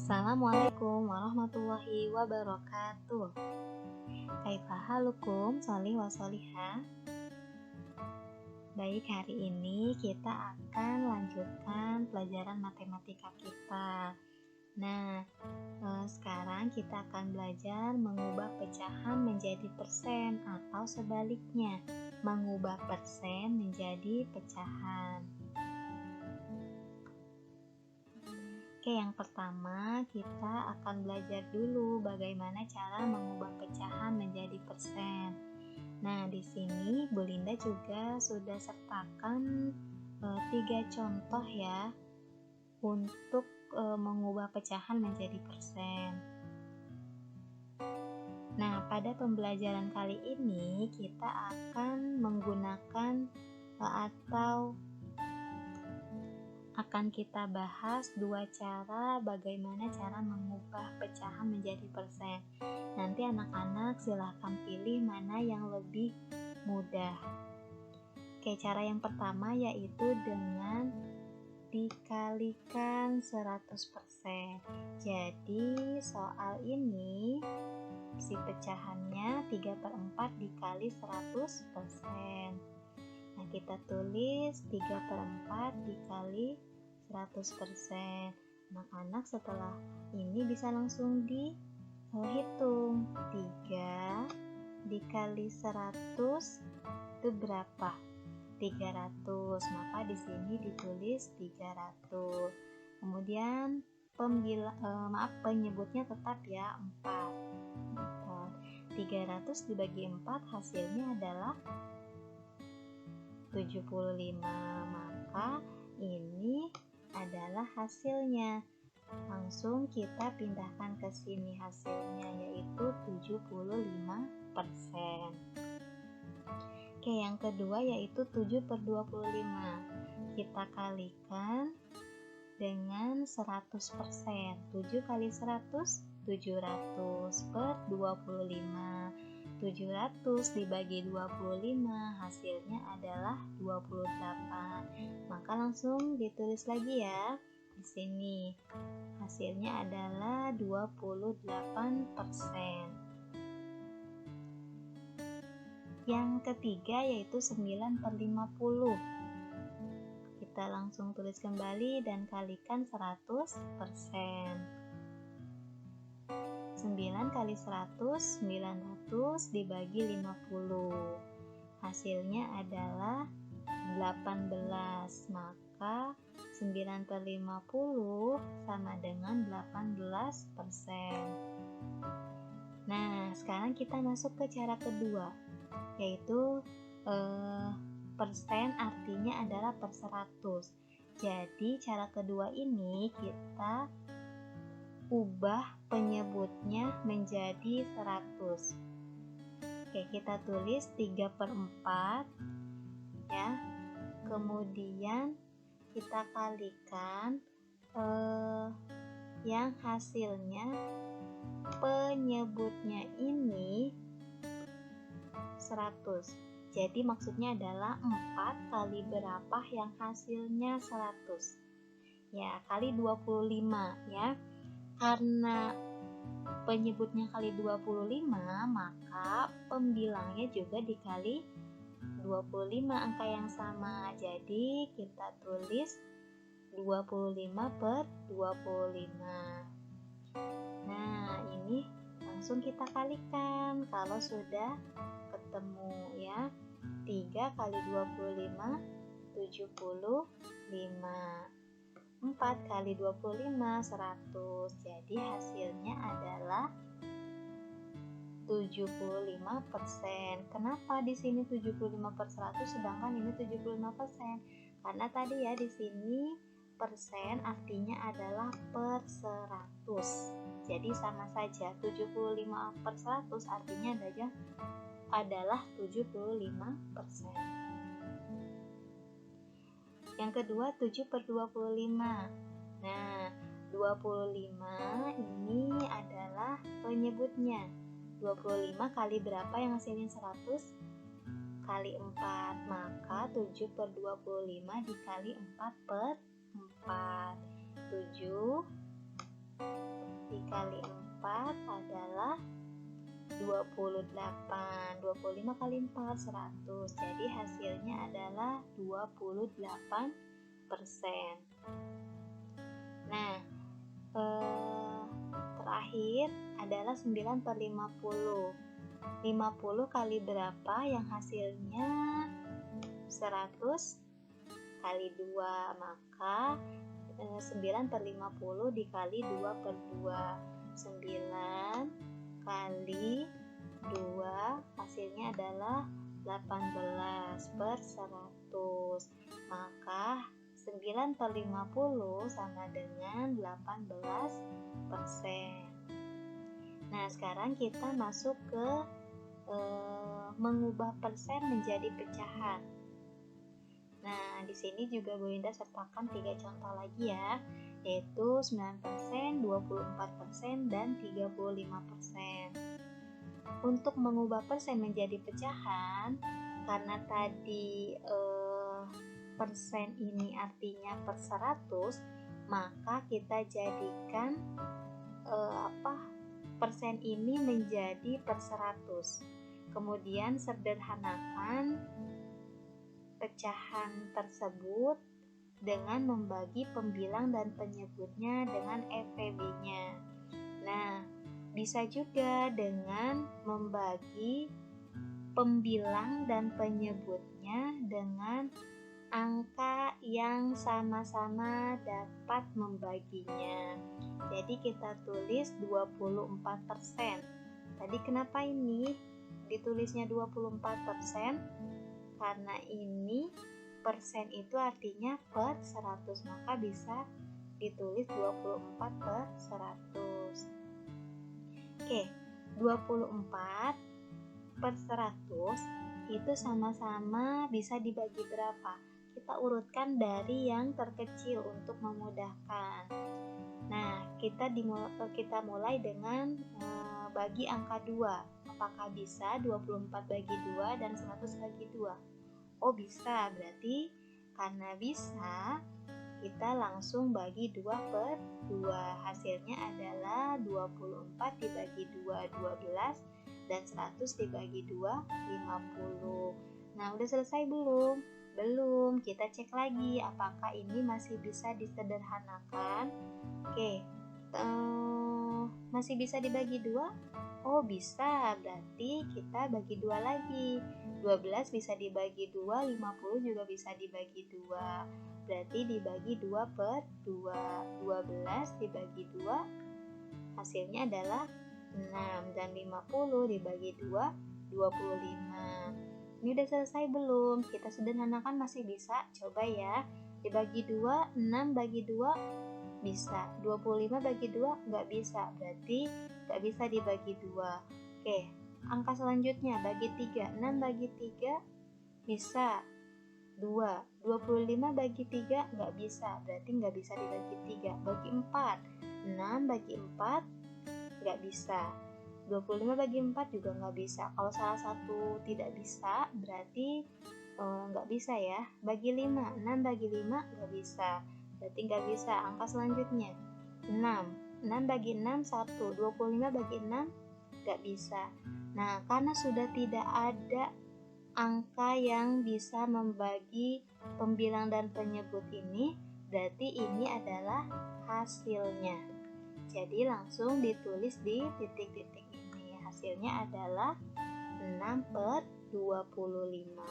Assalamualaikum warahmatullahi wabarakatuh. Kaifa halukum sholih wa sholihah. Baik, hari ini kita akan lanjutkan pelajaran matematika kita. Sekarang kita akan belajar mengubah pecahan menjadi persen atau sebaliknya, mengubah persen menjadi pecahan. Oke, yang pertama kita akan belajar dulu bagaimana cara mengubah pecahan menjadi persen. Nah, di sini Bu Linda juga sudah sertakan 3 contoh ya untuk mengubah pecahan menjadi persen. Nah, pada pembelajaran kali ini kita akan menggunakan atau akan kita bahas 2 cara bagaimana cara mengubah pecahan menjadi persen. Nanti anak-anak silahkan pilih mana yang lebih mudah. Oke, cara yang pertama yaitu dengan dikalikan 100%. Jadi soal ini si pecahannya 3/4 dikali 100%. Nah, kita tulis 3/4 dikali 100%. Anak-anak setelah ini bisa langsung dihitung. 3 dikali 100 itu berapa? 300. Maka di sini ditulis 300. Kemudian penyebutnya tetap ya 4. 300 dibagi 4 hasilnya adalah 75. Maka ini adalah hasilnya. Langsung kita pindahkan ke sini hasilnya, yaitu 75%. Oke, yang kedua yaitu 7/25. Kita kalikan dengan 100%. 7 kali 100, 700 per 25. 700 dibagi 25 hasilnya adalah 28. Maka langsung ditulis lagi ya. Di sini hasilnya adalah 28%. Yang ketiga yaitu 9/50. Kita langsung tulis kembali dan kalikan 100%. 9 kali 100, 900 dibagi 50. Hasilnya adalah 18. Maka 9/50 sama dengan 18%. Nah, sekarang kita masuk ke cara kedua, yaitu persen artinya adalah per 100. Jadi cara kedua ini kita ubah penyebutnya menjadi 100. Oke, kita tulis 3/4 ya. Kemudian kita kalikan yang hasilnya penyebutnya ini 100. Jadi maksudnya adalah 4 kali berapa yang hasilnya 100. Ya, kali 25 ya. Karena penyebutnya kali 25, maka pembilangnya juga dikali 25 angka yang sama. Jadi kita tulis 25/25. Nah, ini langsung kita kalikan kalau sudah ketemu ya. 3 kali 25, 75. 4 kali 25, 100. Jadi hasilnya adalah 75%. Kenapa di sini 75/100 sedangkan ini 75%? Karena tadi ya di sini persen artinya adalah per 100. Jadi sama saja, 75/100 artinya adalah 75%. Yang kedua 7/25. Nah, 25 ini adalah penyebutnya. 25 kali berapa yang hasilnya 100? Kali 4. Maka 7/25 dikali 4/4. 7 dikali 4 adalah 28. 25 kali 4, 100. Jadi hasilnya adalah 28%. Nah, terakhir adalah 9 per 50. 50 kali berapa yang hasilnya 100 kali 2, maka 9 per 50 dikali 2 per 2, 9 kali 2 hasilnya adalah 18 per 100, maka 9 per 50 sama dengan 18%. Nah, sekarang kita masuk ke mengubah persen menjadi pecahan. Nah, di sini juga Bu Linda sertakan 3 contoh lagi ya, yaitu 9%, 24%, dan 35%. Untuk mengubah persen menjadi pecahan, karena tadi persen ini artinya per 100, maka kita jadikan persen ini menjadi per 100. Kemudian sederhanakan pecahan tersebut dengan membagi pembilang dan penyebutnya dengan EVB-nya. Nah, bisa juga dengan membagi pembilang dan penyebutnya dengan angka yang sama-sama dapat membaginya. Jadi kita tulis 24%. Tadi kenapa ini ditulisnya 24%? Karena ini persen itu artinya per 100, maka bisa ditulis 24 per 100. Oke, 24 per 100 itu sama-sama bisa dibagi berapa? Kita urutkan dari yang terkecil untuk memudahkan. Nah, kita mulai dengan bagi angka 2. Apakah bisa 24 bagi 2 dan 100 bagi 2? Oh, bisa. Berarti karena bisa, kita langsung bagi 2 per 2. Hasilnya adalah 24 dibagi 2, 12, dan 100 dibagi 2, 50. Nah, udah selesai belum? Belum. Kita cek lagi apakah ini masih bisa disederhanakan. Oke, masih bisa dibagi 2? Oh, bisa. Berarti kita bagi 2 lagi. 12 bisa dibagi 2, 50 juga bisa dibagi 2. Berarti dibagi 2 per 2. 12 dibagi 2 hasilnya adalah 6, dan 50 dibagi 2, 25. Ini udah selesai belum? Kita sederhanakan masih bisa. Coba ya. Dibagi 2, 6 bagi 2 bisa. 25 bagi 2 nggak bisa. Berarti nggak bisa dibagi 2. Oke, angka selanjutnya bagi 3. 6 bagi 3 bisa. 2. 25 bagi 3 nggak bisa. Berarti nggak bisa dibagi 3. Bagi 4. 6 bagi 4 nggak bisa. 25 bagi 4 juga nggak bisa. Kalau salah satu tidak bisa, berarti nggak bisa ya. Bagi 5. 6 bagi 5 nggak bisa. Berarti nggak bisa. Angka selanjutnya 6. 6 bagi 6 1. 25 bagi 6 nggak bisa. Nah, karena sudah tidak ada angka yang bisa membagi pembilang dan penyebut ini, berarti ini adalah hasilnya. Jadi langsung ditulis di titik-titik ini. Hasilnya adalah 6 per 25.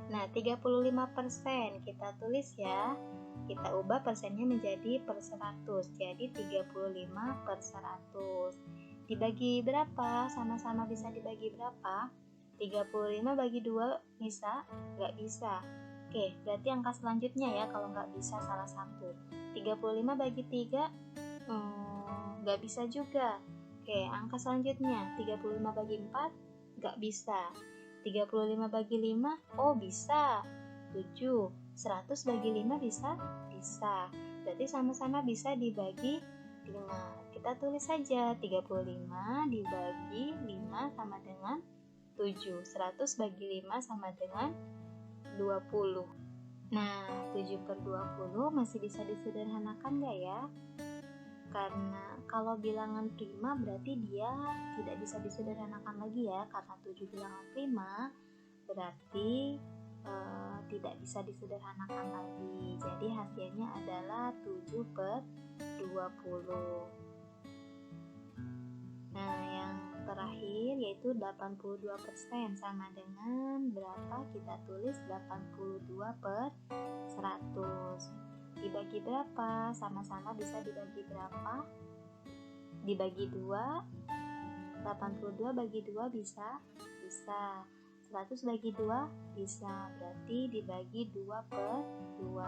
Nah, 35% kita tulis ya. Kita ubah persennya menjadi per 100. Jadi 35 per 100. Dibagi berapa? Sama-sama bisa dibagi berapa? 35 bagi 2 bisa? Nggak bisa. Oke, berarti angka selanjutnya ya kalau nggak bisa salah satu. 35 bagi 3 nggak bisa juga. Oke, angka selanjutnya 35 bagi 4 nggak bisa. 35 bagi 5, oh bisa. 7. 100 bagi 5 bisa? Bisa. Berarti sama-sama bisa dibagi 5. Kita tulis saja 35 dibagi 5 sama dengan 7. 100 bagi 5 sama dengan 20. Nah, 7 per 20 masih bisa disederhanakan nggak ya? Karena kalau bilangan prima berarti dia tidak bisa disederhanakan lagi ya, karena 7 bilangan prima berarti tidak bisa disederhanakan lagi. Jadi hasilnya adalah 7/20. Nah, yang terakhir yaitu 82% sama dengan berapa? Kita tulis 82/100. Dibagi berapa? Sama-sama bisa dibagi berapa? Dibagi 2. 82 bagi 2 bisa? Bisa. 100 bagi 2 bisa, berarti dibagi 2/2.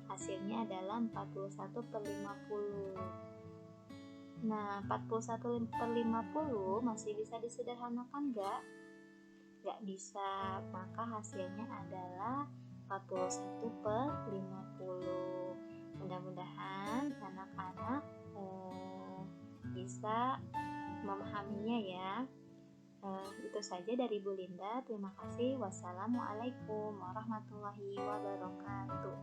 Hasilnya adalah 41/50. Nah, 41/50 masih bisa disederhanakan nggak? Nggak bisa, maka hasilnya adalah 41/50. Mudah-mudahan anak-anak bisa memahaminya ya. Itu saja dari Bu Linda. Terima kasih. Wassalamualaikum warahmatullahi wabarakatuh.